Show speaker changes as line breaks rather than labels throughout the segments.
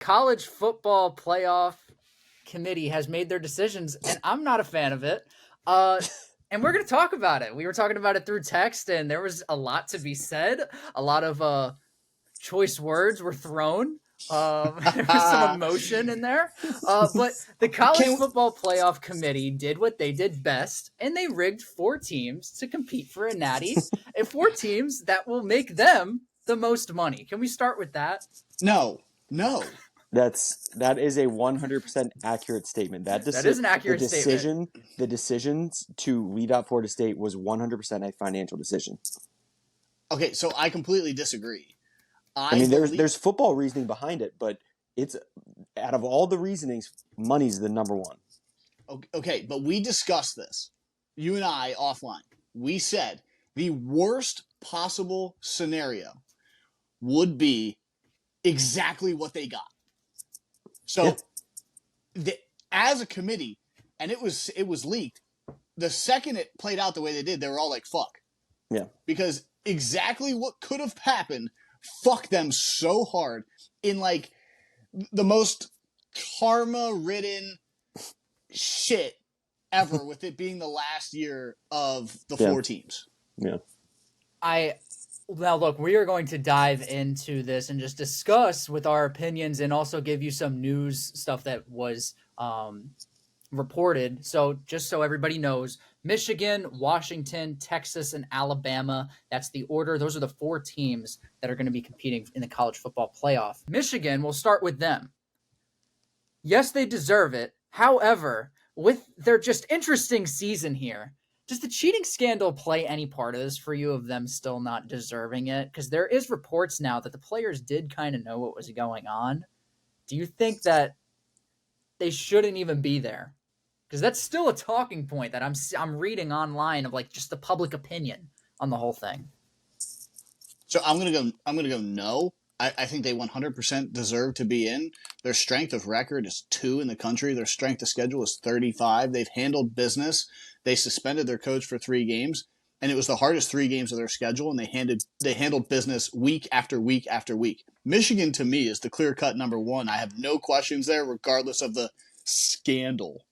college football playoff committee has made their decisions, and I'm not a fan of it. And we're going to talk about it. We were talking about it through text, and there was a lot to be said. A lot of choice words were thrown. There was some emotion in there. But the college
Can
football playoff committee did what they did best, and they rigged 4 teams to compete for a natty, and 4 teams that will make them the most money. Can we start with that?
no.
That is a 100% accurate statement.
That is an accurate statement.
The decisions to leave out Florida State was 100% a financial decision.
Okay, so I completely disagree.
I mean, there's football reasoning behind it, but it's out of all the reasonings, money's the number one.
Okay, but we discussed this, you and I, offline. We said the worst possible scenario would be exactly what they got. So, as a committee, and it was leaked, the second it played out the way they did, they were all like, fuck.
Yeah.
Because exactly what could have happened fucked them so hard in, like, the most karma-ridden shit ever, with it being the last year of the 4 teams.
Yeah.
Now, look, we are going to dive into this and just discuss with our opinions and also give you some news stuff that was reported. So just so everybody knows, Michigan, Washington, Texas, and Alabama, that's the order. Those are the 4 teams that are going to be competing in the college football playoff. Michigan, we'll start with them. Yes, they deserve it. However, with their just interesting season here, does the cheating scandal play any part of this for you, of them still not deserving it? Because there is reports now that the players did kind of know what was going on. Do you think that they shouldn't even be there? Because that's still a talking point that I'm reading online of, like, just the public opinion on the whole thing.
So I'm gonna go no. I think they 100% deserve to be in. Their strength of record is 2 in the country. Their strength of schedule is 35. They've handled business. They suspended their coach for 3 games, and it was the hardest 3 games of their schedule, and they handled business week after week after week. Michigan, to me, is the clear-cut number 1. I have no questions there, regardless of the scandal.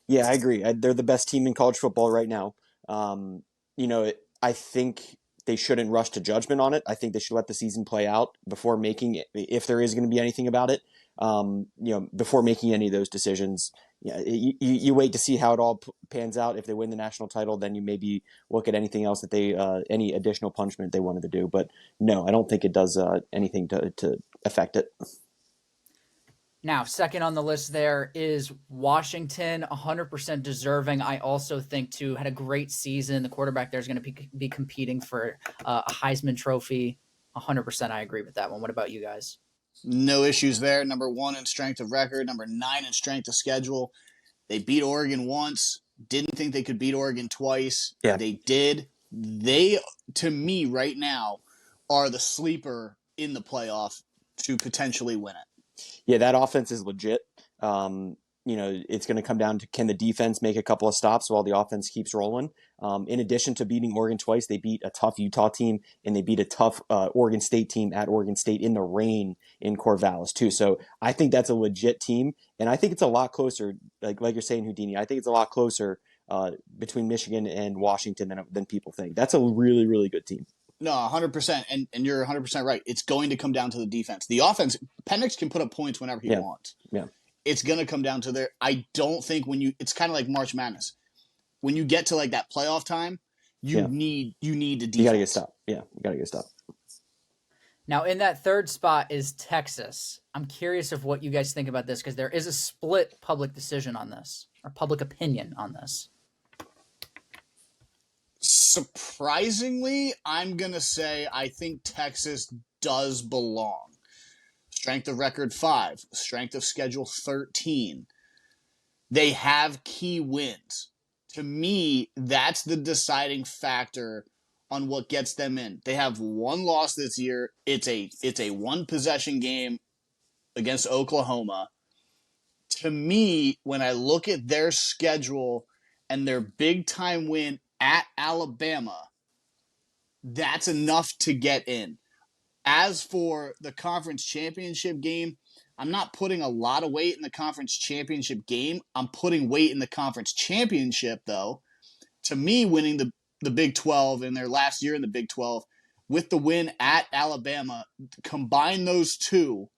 Yeah, I agree. They're the best team in college football right now. I think they shouldn't rush to judgment on it. I think they should let the season play out before making it, if there is going to be anything about it. Before making any of those decisions. Yeah, you wait to see how it all pans out. If they win the national title, then you maybe look at anything else that they any additional punishment they wanted to do. But no, I don't think it does anything to affect it.
Now, second on the list there is Washington, 100% deserving. I also think, too, had a great season. The quarterback there is going to be competing for a Heisman Trophy. 100% I agree with that one. What about you guys?
No issues there. Number 1 in strength of record. Number 9 in strength of schedule. They beat Oregon once. Didn't think they could beat Oregon twice.
Yeah.
They did. They, to me, right now, are the sleeper in the playoff to potentially win it.
Yeah, that offense is legit. It's going to come down to, can the defense make a couple of stops while the offense keeps rolling? In addition to beating Oregon twice, they beat a tough Utah team, and they beat a tough Oregon State team at Oregon State in the rain in Corvallis too. So I think that's a legit team, and I think it's a lot closer. Like you're saying, Houdini, I think it's a lot closer between Michigan and Washington than people think. That's a really, really good team.
No, 100%, and you're 100% right. It's going to come down to the defense. The offense, Penix can put up points whenever he wants.
Yeah.
It's going to come down to I don't think it's kind of like March Madness. When you get to, like, that playoff time, you need the defense.
You got to get stopped. Yeah, you got to get stopped.
Now, in that third spot is Texas. I'm curious of what you guys think about this, because there is a split public decision on this, or public opinion on this.
Surprisingly, I'm going to say I think Texas does belong. Strength of record 5. Strength of schedule 13. They have key wins. To me, that's the deciding factor on what gets them in. They have 1 loss this year. It's a 1-possession game against Oklahoma. To me, when I look at their schedule and their big-time win at Alabama, that's enough to get in. As for the conference championship game, I'm not putting a lot of weight in the conference championship game. I'm putting weight in the conference championship, though. To me, winning the Big 12 in their last year in the Big 12 with the win at Alabama, combine those two,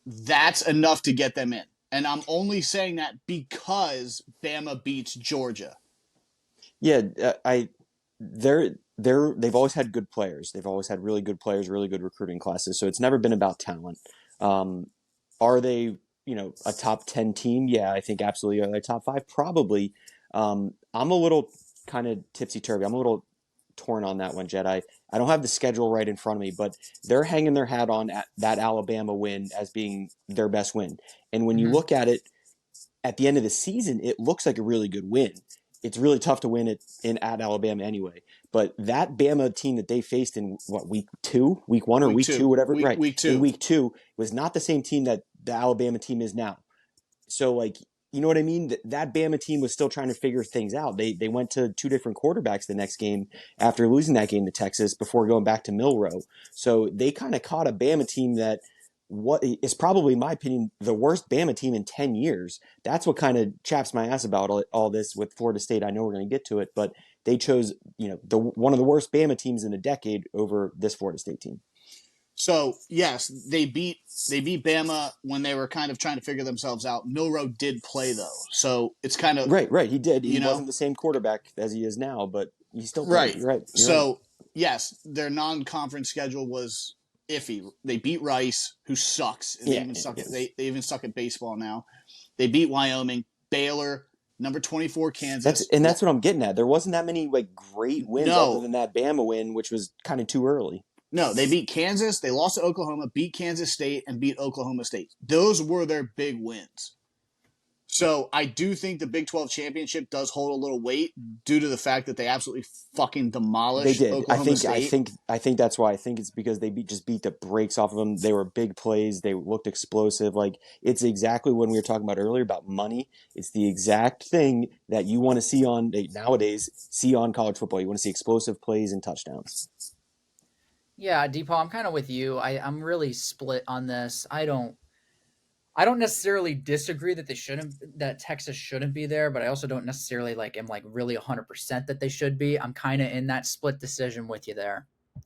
that's enough to get them in. And I'm only saying that because Bama beats Georgia.
Yeah, they've always had good players. They've always had really good players, really good recruiting classes. So it's never been about talent. Are they, a top 10 team? Yeah, I think absolutely. Are they top 5? Probably. I'm a little kind of tipsy-turvy. I'm a little torn on that one, Jed. I don't have the schedule right in front of me, but they're hanging their hat on that Alabama win as being their best win. And when you look at it at the end of the season, it looks like a really good win. It's really tough to win it at Alabama anyway. But that Bama team that they faced in week 1 or week two, whatever, right?
Week 2.
In week 2 was not the same team that the Alabama team is now. So you know what I mean? That Bama team was still trying to figure things out. They went to 2 different quarterbacks the next game after losing that game to Texas before going back to Milroe. So they kind of caught a Bama team that what is probably, in my opinion, the worst Bama team in 10 years. That's what kind of chaps my ass about all this with Florida State. I know we're going to get to it, but they chose, one of the worst Bama teams in a decade over this Florida State team.
So, yes, they beat Bama when they were kind of trying to figure themselves out. Milroe did play, though. So it's kind of...
Right. He did. He wasn't the same quarterback as he is now, but he still played.
Right.
Right.
So, yes, their non-conference schedule was iffy. They beat Rice, who sucks. And they even suck at baseball now. They beat Wyoming, Baylor, number 24 Kansas.
That's what I'm getting at. There wasn't that many great wins other than that Bama win, which was kind of too early.
No, they beat Kansas, they lost to Oklahoma, beat Kansas State, and beat Oklahoma State. Those were their big wins. So I do think the Big 12 championship does hold a little weight due to the fact that they absolutely fucking demolished Oklahoma State.
I think that's why. I think it's because they just beat the brakes off of them. They were big plays. They looked explosive. It's exactly when we were talking about earlier about money. It's the exact thing that you want to see on college football. You want to see explosive plays and touchdowns.
Yeah, Deepaul, I'm kind of with you. I'm really split on this. I don't necessarily disagree that Texas shouldn't be there, but I also don't necessarily am really 100% that they should be. I'm kind of in that split decision with you there.